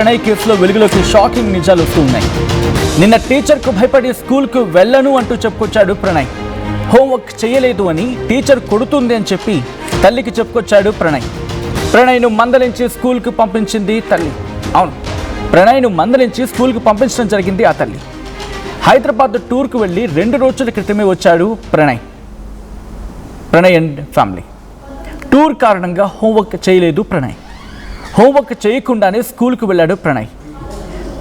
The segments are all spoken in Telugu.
ప్రణయ్ కేసులో వెలుగులోకి షాకింగ్ నిజాలు వస్తూ ఉన్నాయి. నిన్న టీచర్కు భయపడి స్కూల్కు వెళ్ళను అంటూ చెప్పుకొచ్చాడు ప్రణయ్. హోంవర్క్ చేయలేదు అని టీచర్ కొడుతుంది అని చెప్పి తల్లికి చెప్పుకొచ్చాడు ప్రణయ్. ప్రణయ్ను మందలించి స్కూల్కు పంపించింది తల్లి. అవును, ప్రణయ్ను మందలించి స్కూల్కు పంపించడం జరిగింది ఆ తల్లి. హైదరాబాద్ టూర్కు వెళ్ళి 2 రోజుల క్రితమే వచ్చాడు ప్రణయ్ అండ్ ఫ్యామిలీ. టూర్ కారణంగా హోంవర్క్ చేయలేదు ప్రణయ్. హోంవర్క్ చేయకుండానే స్కూల్కి వెళ్ళాడు ప్రణయ్.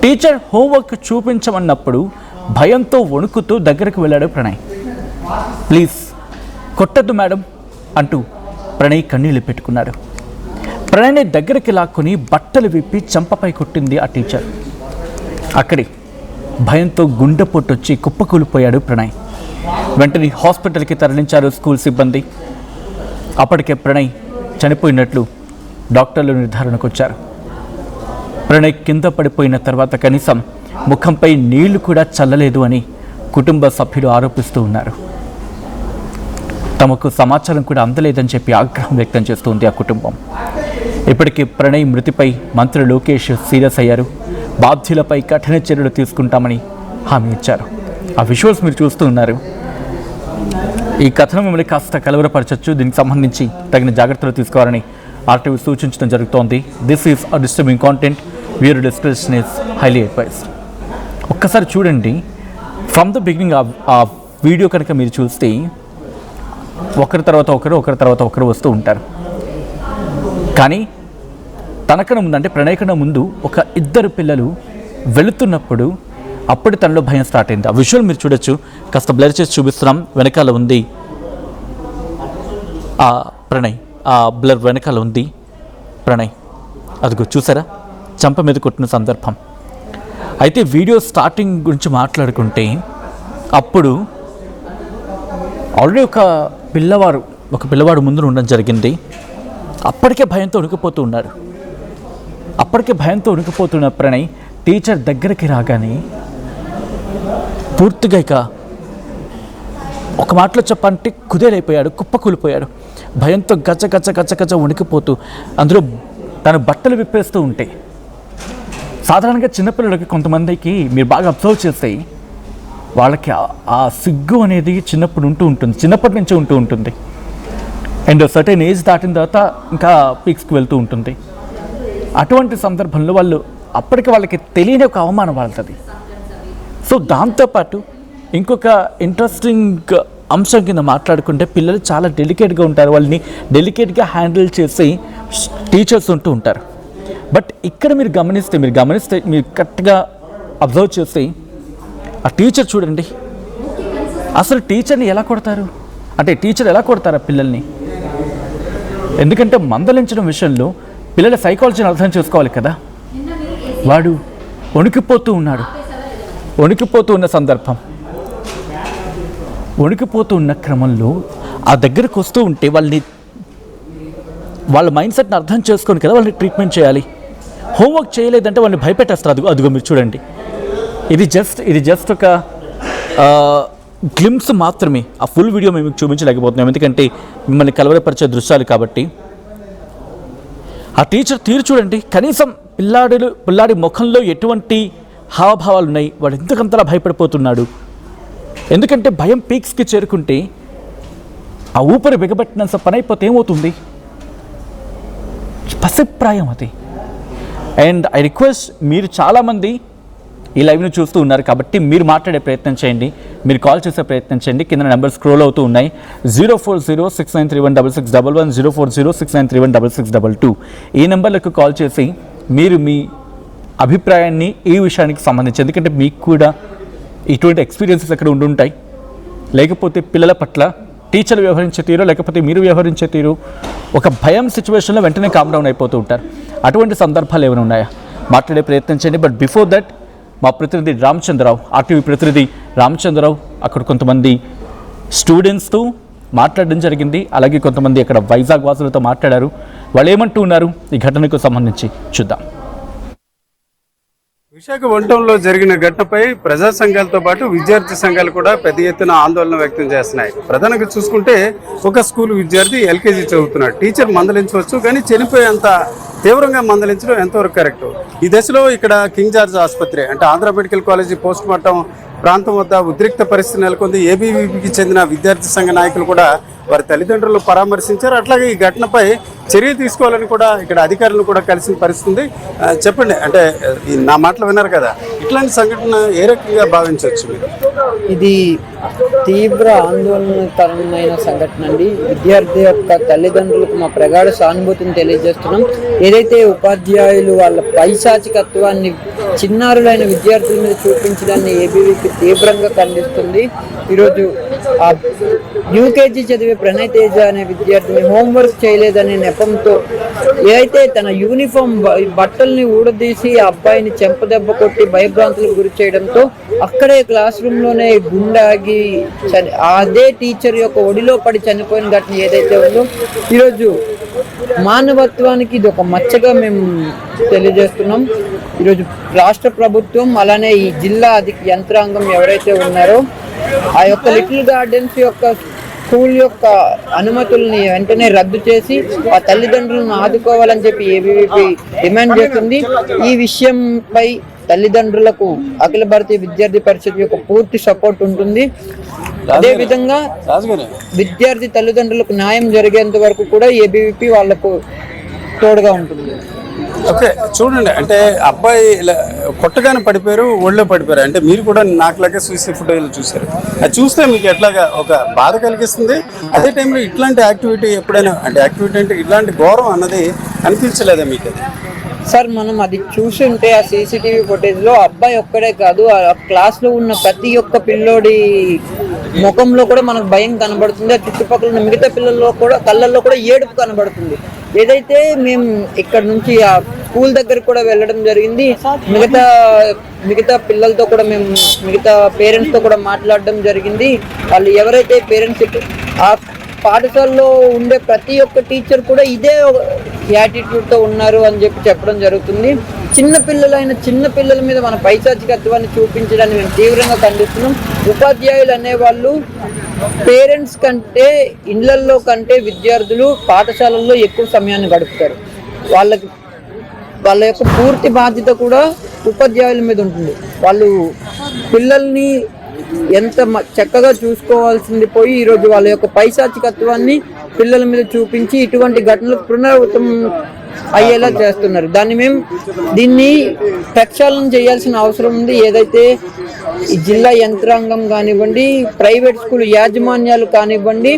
టీచర్ హోంవర్క్ చూపించమన్నప్పుడు భయంతో వణుకుతూ దగ్గరకు వెళ్ళాడు ప్రణయ్. ప్లీజ్ కొట్టద్దు మేడం అంటూ ప్రణయ్ కన్నీళ్ళు పెట్టుకున్నాడు. ప్రణయ్ని దగ్గరికి లాక్కుని బట్టలు విప్పి చంపపై కొట్టింది ఆ టీచర్. అక్కడే భయంతో గుండెపోటొచ్చి కుప్పకూలిపోయాడు ప్రణయ్. వెంటనే హాస్పిటల్కి తరలించారు స్కూల్ సిబ్బంది. అప్పటికే ప్రణయ్ చనిపోయినట్లు డాక్టర్లు నిర్ధారణకు వచ్చారు. ప్రణయ్ కింద పడిపోయిన తర్వాత కనీసం ముఖంపై నీళ్లు కూడా చల్లలేదు అని కుటుంబ సభ్యులు ఆరోపిస్తూ ఉన్నారు. తమకు సమాచారం కూడా అందలేదని చెప్పి ఆగ్రహం వ్యక్తం చేస్తుంది ఆ కుటుంబం. ఇప్పటికీ ప్రణయ్ మృతిపై మంత్రి లోకేష్ సీరియస్ అయ్యారు. బాధ్యులపై కఠిన చర్యలు తీసుకుంటామని హామీ ఇచ్చారు. ఆ విజువల్స్ మీరు చూస్తూ ఉన్నారు. ఈ కథనం మిమ్మల్ని కాస్త కలవరపరచచ్చు. దీనికి సంబంధించి తగిన జాగ్రత్తలు తీసుకోవాలని RTV సూచించడం జరుగుతోంది. This is a disturbing content. Viewer description is highly advised. ఒక్కసారి చూడండి. ఫ్రమ్ ద బిగినింగ్ ఆ వీడియో కనుక మీరు చూస్తే ఒకరి తర్వాత ఒకరు వస్తూ ఉంటారు. కానీ తనకన్నా ముందు, అంటే ప్రణయ్ కన్నా ముందు ఒక 2 పిల్లలు వెళుతున్నప్పుడు అప్పుడు తనలో భయం స్టార్ట్ అయింది. ఆ విజువల్ మీరు చూడొచ్చు. కాస్త బ్లర్ చేసి చూపిస్తున్నాం. వెనకాల ఉంది ఆ ప్రణయ్. ఆ బ్లర్ వెనకాల ఉంది ప్రణయ్. అదిగో చూసారా, చంప మీద కొట్టిన సందర్భం. అయితే వీడియో స్టార్టింగ్ గురించి మాట్లాడుకుంటే అప్పుడు ఆల్రెడీ ఒక పిల్లవాడు ముందు ఉండడం జరిగింది. అప్పటికే భయంతో ఉనికిపోతున్న ప్రణయ్ టీచర్ దగ్గరికి రాగానే పూర్తిగా ఇక ఒక మాటలో చెప్పాలంటే కుదేలైపోయాడు, కుప్పకూలిపోయాడు. భయంతో గచ్చ వణికిపోతూ అందులో తన బట్టలు విప్పేస్తూ ఉంటే, సాధారణంగా చిన్నపిల్లలకి కొంతమందికి మీరు బాగా అబ్జర్వ్ చేస్తే వాళ్ళకి ఆ సిగ్గు అనేది చిన్నప్పటి నుంచి ఉంటూ ఉంటుంది. అండ్ సర్టెన్ ఏజ్ దాటిన తర్వాత ఇంకా పీక్స్కి వెళ్తూ ఉంటుంది. అటువంటి సందర్భంలో వాళ్ళకి తెలియని ఒక అవమానం వాళ్ళది. సో దాంతోపాటు ఇంకొక ఇంట్రెస్టింగ్ అంశం కింద మాట్లాడుకుంటే, పిల్లలు చాలా డెలికేట్గా ఉంటారు. వాళ్ళని డెలికేట్గా హ్యాండిల్ చేసి టీచర్స్ ఉంటూ ఉంటారు. బట్ ఇక్కడ మీరు గమనిస్తే మీరు కరెక్ట్గా అబ్జర్వ్ చేస్తే ఆ టీచర్ చూడండి. అసలు టీచర్ని ఎలా కొడతారు, అంటే టీచర్ ఎలా కొడతారు ఆ పిల్లల్ని? ఎందుకంటే మందలించడం విషయంలో పిల్లల సైకాలజీని అర్థం చేసుకోవాలి కదా. వాడు వణికిపోతూ ఉన్న సందర్భం, వణికిపోతూ ఉన్న క్రమంలో ఆ దగ్గరకు వస్తూ ఉంటే వాళ్ళ మైండ్ సెట్ని అర్థం చేసుకొని కదా వాళ్ళని ట్రీట్మెంట్ చేయాలి. హోంవర్క్ చేయలేదంటే వాళ్ళని భయపెట్టేస్తారు. అదిగో మీరు చూడండి. ఇది జస్ట్ ఒక గ్లిమ్స్ మాత్రమే. ఆ ఫుల్ వీడియో మేము చూపించలేకపోతున్నాం, ఎందుకంటే మిమ్మల్ని కలవరపరిచే దృశ్యాలు కాబట్టి. ఆ టీచర్ తీరు చూడండి. కనీసం పిల్లాడి ముఖంలో ఎటువంటి హావభావాలు ఉన్నాయి, వాడు ఎందుకంతలా భయపడిపోతున్నాడు? ఎందుకంటే భయం పీక్స్కి చేరుకుంటే ఆ ఊపిరి బిగబట్టినంత పని అయిపోతే ఏమవుతుంది? పసిప్రాయం అది. అండ్ ఐ రిక్వెస్ట్, మీరు చాలామంది ఈ లైవ్ను చూస్తూ ఉన్నారు కాబట్టి మీరు మాట్లాడే ప్రయత్నం చేయండి, మీరు కాల్ చేసే ప్రయత్నం చేయండి. కింద నెంబర్ స్క్రోల్ అవుతూ ఉన్నాయి. 04069316611, 04069316622. ఈ నెంబర్లకు కాల్ చేసి మీరు మీ అభిప్రాయాన్ని ఈ విషయానికి సంబంధించి, ఎందుకంటే మీకు కూడా ఇటువంటి ఎక్స్పీరియన్సెస్ అక్కడ ఉండుంటాయి. లేకపోతే పిల్లల పట్ల టీచర్లు వ్యవహరించే తీరు, లేకపోతే మీరు వ్యవహరించే తీరు, ఒక భయం సిచ్యువేషన్లో వెంటనే కామ్ డౌన్ అయిపోతూ ఉంటారు. అటువంటి సందర్భాలు ఏమైనా ఉన్నాయా? మాట్లాడే ప్రయత్నం చేయండి. బట్ బిఫోర్ దట్ మా ప్రతినిధి రామచంద్రరావు, RTV ప్రతినిధి రామచంద్రరావు అక్కడ కొంతమంది స్టూడెంట్స్తో మాట్లాడడం జరిగింది. అలాగే కొంతమంది అక్కడ వైజాగ్ వాసులతో మాట్లాడారు. వాళ్ళు ఏమంటూ ఉన్నారు ఈ ఘటనకు సంబంధించి చూద్దాం. విశాఖ వంటంలో జరిగిన ఘటనపై ప్రజా సంఘాలతో పాటు విద్యార్థి సంఘాలు కూడా పెద్ద ఎత్తున ఆందోళన వ్యక్తం చేస్తున్నాయి. ప్రధానంగా చూసుకుంటే ఒక స్కూల్ విద్యార్థి ఎల్కేజీ చదువుతున్నాడు. టీచర్ మందలించవచ్చు, కానీ చనిపోయేంత తీవ్రంగా మందలించడం ఎంతవరకు కరెక్ట్? ఈ దశలో ఇక్కడ కింగ్ జార్జ్ ఆసుపత్రి అంటే Andhra medical college post mortem ప్రాంతం వద్ద ఉద్రిక్త పరిస్థితి నెలకొంది. ఏబీవీపీకి చెందిన విద్యార్థి సంఘ నాయకులు కూడా వారి తల్లిదండ్రులు పరామర్శించారు. అట్లాగే ఈ ఘటనపై చర్య తీసుకోవాలని కూడా ఇక్కడ అధికారులను కూడా కలిసిన పరిస్థితి. చెప్పండి, అంటే నా మాటలు విన్నారు కదా, ఇట్లాంటి సంఘటన ఏ రకంగా భావించవచ్చు మీరు? ఇది తీవ్ర ఆందోళనకరమైన సంఘటన అండి. విద్యార్థి యొక్క తల్లిదండ్రులకు మా ప్రగాఢ సానుభూతిని తెలియజేస్తున్నాం. ఏదైతే ఉపాధ్యాయులు వాళ్ళ పైశాచికత్వాన్ని చిన్నారులైన విద్యార్థుల మీద చూపించడాన్ని ఏబీవీపీ తీవ్రంగా ఖండిస్తుంది. ఈరోజు ఆ యూకేజీ చదివే ప్రణయ్ తేజ అనే విద్యార్థిని హోంవర్క్ చేయలేదనే నెపంతో ఏదైతే తన యూనిఫామ్ బట్టల్ని ఊడదీసి ఆ అబ్బాయిని చెంపదెబ్బ కొట్టి భయభ్రాంతులకు గురి చేయడంతో అక్కడే క్లాస్ రూమ్ లోనే గుండాగి అదే టీచర్ యొక్క ఒడిలో పడి చనిపోయిన ఘటన ఏదైతే ఉందో ఈరోజు మానవత్వానికి ఇది ఒక మచ్చగా మేము తెలియజేస్తున్నాం. ఈరోజు రాష్ట్ర ప్రభుత్వం అలానే ఈ జిల్లా యంత్రాంగం ఎవరైతే ఉన్నారో ఆ యొక్క లిటిల్ గార్డెన్స్ యొక్క స్కూల్ యొక్క అనుమతుల్ని వెంటనే రద్దు చేసి ఆ తల్లిదండ్రులను ఆదుకోవాలని చెప్పి ఏబీవీపీ డిమాండ్ చేస్తుంది. ఈ విషయంపై తల్లిదండ్రులకు అఖిల భారతీయ విద్యార్థి పరిషత్ యొక్క పూర్తి సపోర్ట్ ఉంటుంది. అదే విధంగా విద్యార్థి తల్లిదండ్రులకు న్యాయం జరిగేంత వరకు కూడా ఏబీవీపీ వాళ్లకు తోడుగా ఉంటుంది. ఓకే, చూడండి, అంటే అబ్బాయి ఇలా కొట్టగానే పడిపోయారు, ఒళ్ళో పడిపోయారు. అంటే మీరు కూడా నాకులాగే సూసైడ్ ఫుటేజ్లు చూసారు. అది చూస్తే మీకు ఎట్లాగా ఒక బాధ కలిగిస్తుంది. అదే టైంలో ఇట్లాంటి యాక్టివిటీ ఎప్పుడైనా, అంటే యాక్టివిటీ అంటే ఇట్లాంటి ఘోరం అన్నది అనిపించలేదా మీకు? అది సార్, మనం అది చూసుంటే ఆ సీసీటీవీ ఫుటేజ్ లో అబ్బాయి ఒక్కడే కాదు, ఆ క్లాస్ లో ఉన్న ప్రతి ఒక్క పిల్లోడి ముఖంలో కూడా మనకు భయం కనబడుతుంది. ఆ చుట్టుపక్కల ఉన్న మిగతా పిల్లల్లో కూడా కళ్ళల్లో కూడా ఏడుపు కనబడుతుంది. ఏదైతే మేము ఇక్కడ నుంచి ఆ స్కూల్ దగ్గర కూడా వెళ్ళడం జరిగింది. మిగతా పిల్లలతో కూడా మేము మిగతా పేరెంట్స్ తో కూడా మాట్లాడడం జరిగింది. వాళ్ళు ఎవరైతే పేరెంట్స్ ఆ పాఠశాలలో ఉండే ప్రతి ఒక్క టీచర్ కూడా ఇదే యాటిట్యూడ్ తో ఉన్నారు అని చెప్పడం జరుగుతుంది. చిన్న పిల్లల మీద మన పైశాచికత్వాన్ని చూపించడాన్ని మేము తీవ్రంగా ఖండిస్తున్నాం. ఉపాధ్యాయులు అనేవాళ్ళు పేరెంట్స్ కంటే ఇళ్లల్లో కంటే విద్యార్థులు పాఠశాలల్లో ఎక్కువ సమయాన్ని గడుపుతారు. వాళ్ళ యొక్క పూర్తి బాధ్యత కూడా ఉపాధ్యాయుల మీద ఉంటుంది. వాళ్ళు పిల్లల్ని ఎంత చక్కగా చూసుకోవాల్సింది పోయి ఈరోజు వాళ్ళ యొక్క పైశాచికత్వాన్ని పిల్లల మీద చూపించి ఇటువంటి ఘటనలు పునరావృతం అయ్యేలా చేస్తున్నారు. దీన్ని ప్రక్షాళన చేయాల్సిన అవసరం ఉంది. ఏదైతే ఈ జిల్లా యంత్రాంగం కానివ్వండి, ప్రైవేట్ స్కూల్ యాజమాన్యాలు కానివ్వండి,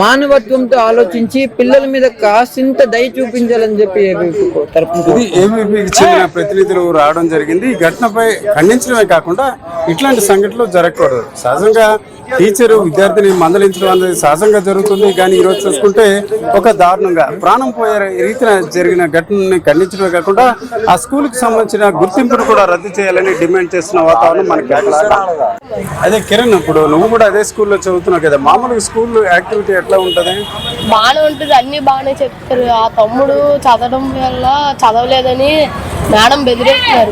మానవత్వంతో ఆలోచించి పిల్లల మీద కాసింత దయ చూపించాలని చెప్పి ఏబీవీపీకి చెందిన ప్రతినిధులు రావడం జరిగింది. ఈ ఘటనపై ఖండించడమే కాకుండా ఇట్లాంటి సంఘటనలు జరగకూడదు. సహజంగా టీచరు విద్యార్థిని మందలించడం అనేది సహజంగా జరుగుతుంది. కానీ ఈరోజు చూసుకుంటే ఒక దారుణంగా ప్రాణం పోయే రీతిన జరిగిన ఘటనని ఖండించడమే కాకుండా ఆ స్కూల్కి సంబంధించిన గుర్తింపును కూడా రద్దు చేయాలని డిమాండ్ చేస్తున్న వాతావరణం మనకి కనిపిస్తుంది. అదే కిరణ్, ఇప్పుడు నువ్వు కూడా అదే స్కూల్లో చదువుతున్నావు కదా, మామూలుగా స్కూల్ యాక్టివిటీ ఎట్లా ఉంటుంది? బాగానే ఉంటుంది, అన్ని బాగానే చెప్తారు. ఆ తమ్ముడు చదవడం వల్ల చదవలేదని మేడం బెదిరేస్తున్నారు.